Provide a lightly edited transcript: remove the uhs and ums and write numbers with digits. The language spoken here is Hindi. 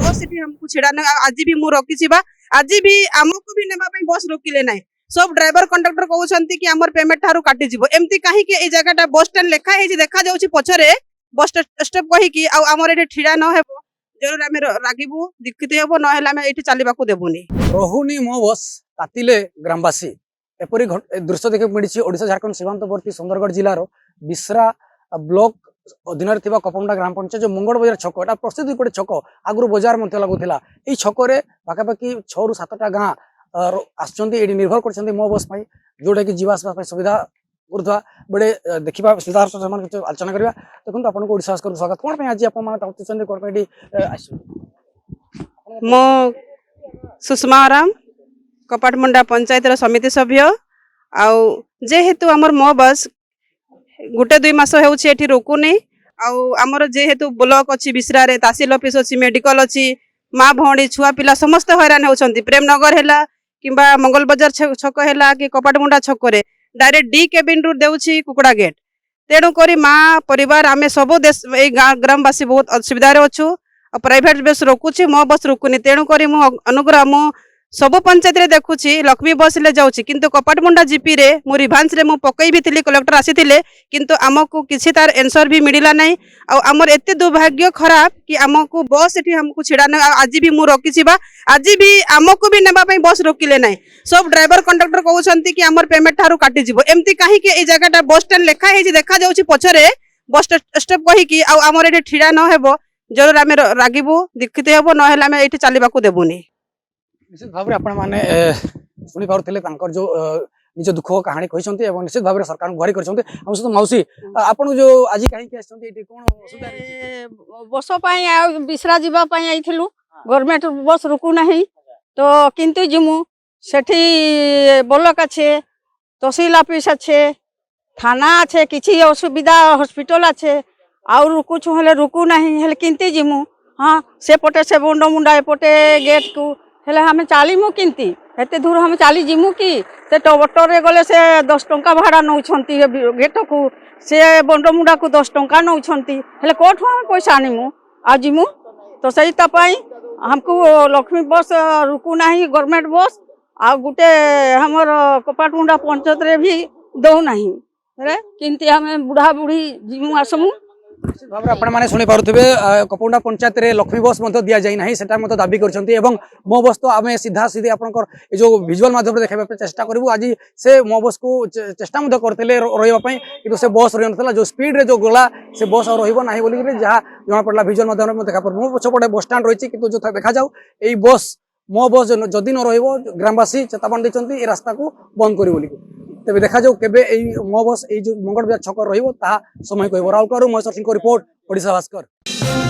बस एठी हमको छिड़ा न आज भी मु रोकी छिबा आज भी हमको भी नेबा पई बस रोकिले नाही सब ड्राइवर कंडक्टर कहउछंती कि हमर पेमेंट थारु काटी जिवो एम्ति काहे कि ए जगहटा बस स्टैंड लेखा हे जे देखा जाउछि पछरे बस स्टॉप कहि कि आ हमर एठी छिड़ा न हेबो जरूर आमे रागिबु दीक्षित हेबो न हेला आमे एठी चालिबाकू देबुनी रहुनी मो बस तातिले ग्रामवासी एपरी दृश्य देखा मिली ओडिशा झारखंड सीमांतवर्ती सुंदरगढ़ जिलार बिस्रा ब्लॉक अधीन कपमुंडा ग्राम पंचायत जो मंगल बजार छक एटा प्रसिद्ध गोटे छक आगु बजार लगुला ये छक पाखापाखि 6 ରୁ 7टा गाँ आसुँच निर्भर कर मो बस जोटा कि जीवासवा सुविधा गुरुवा बड़े देखा सुविधा आलोचना करवा देखो आपको ओडिशा स्वागत कौन आज आप मो सुषमा राम कपाटमुंडा पंचायत समिति सभ्य आउ जेहेतु आमर मो बस गोटे 2 मास होती रोकुनी आमर जेहेतु ब्लॉक अच्छी बिस्रा तहसील ऑफिस अच्छी मेडिकल अच्छी माँ भौणी छुआ पिला समस्त हैरान होती प्रेमनगर है कि मंगल बजार छक है कि कपाटमुंडा छक डायरेक्ट डी केबिन रु देउछि कुकुड़ा गेट तेणुक माँ परिवार आम सब देश ग्रामवासी बहुत असुविधा अच्छु प्राइवेट बस रोकुची मो बस रोकुनी तेणुक अनुग्रह मु सब पंचायत रे देखुची लक्ष्मी बस ले जाउची किंतु कपाटमुंडा जीपी रे मु रिभांस रे मु पकई भी थिली कलेक्टर आसीथिले किंतु आमको किसी तार आंसर भी मिलिला नहीं आ हमर एते दुर्भाग्य खराब कि आमको बस एठी हमको छिड़ा न आज भी मु रोकी छिबा आज भी आमको भी नेबा पई बस रोकिले नहीं सब ड्राइवर कंडक्टर कहउछंती कि हमर पेमेंट थारु काटी जिवो एम्ति काहे कि ए जगहटा बस स्टैंड लेखा हे जे देखा जाउची पछरे बस स्टॉप कहि कि आ हमर एठी छिड़ा न हेबो जरूर आमे रागिबु दीक्षित हेबो न हेला आमे एठी चालिबाकू देबुनी निश्चित भाव आपने शुणी पारे जो निज दुख कहानी कहते निश्चित भाव सरकार गुहारी कर मौसी आप जो आज कहीं कौन बस बिस्रा जावाई आईलु गवर्नमेंट बस रुकू ना तो किंतु जिमु सेठी ब्लॉक अच्छे तहसील ऑफिस अच्छे थाना अच्छे किसी असुविधा हॉस्पिटल अच्छे आउ रुकुछु हेले रुकू ना किंतु जिमु हाँ से पटे से बंड मुंडा एपटे गेट को हेले हमें चलीमु किंती एते दूर हमें चली जिमु कि से टोटर गले से 10 टंका भाड़ा नौ गेट को से बंडमुंडा को 10 टंका नौ हेले कोठू हम पैसा आनीमु आ जिमु तो सही तपाई हमको लक्ष्मी बस रुकू ना गवर्नमेंट बस आ गुटे हमर कपाटमुंडा पंचायत रे भी दौ ना किंती हमें बुढ़ा बुढ़ी जिमु आसमु निश्चित भाव आपने शुणी पारे कपमुंडा पंचायत रे लक्ष्मी बस दि जाए ना सेटा दाबी कर मो बस तो आम सीधा सीधे आप जो विजुअल माध्यम देखा चेष्टा करूँ आज से मो बस को चेष्टा करते रही कि से बस रही ना जो स्पीड रे जो गला से बस रहा बोलिक जहाँ जना पड़ा विजुअल माध्यम देखा पड़े मो पछपटे बस स्टाण रही कि जो देखा जाऊ यही बस मो बस जदि न ग्रामवासी चेतावनी देते रास्ता को बंद कर तेज देखा जाऊ केबे मो बस जो मंगल बजार छक रहा समय कह राउरकेला महेश्वर सिंह रिपोर्ट ओडिशा भास्कर।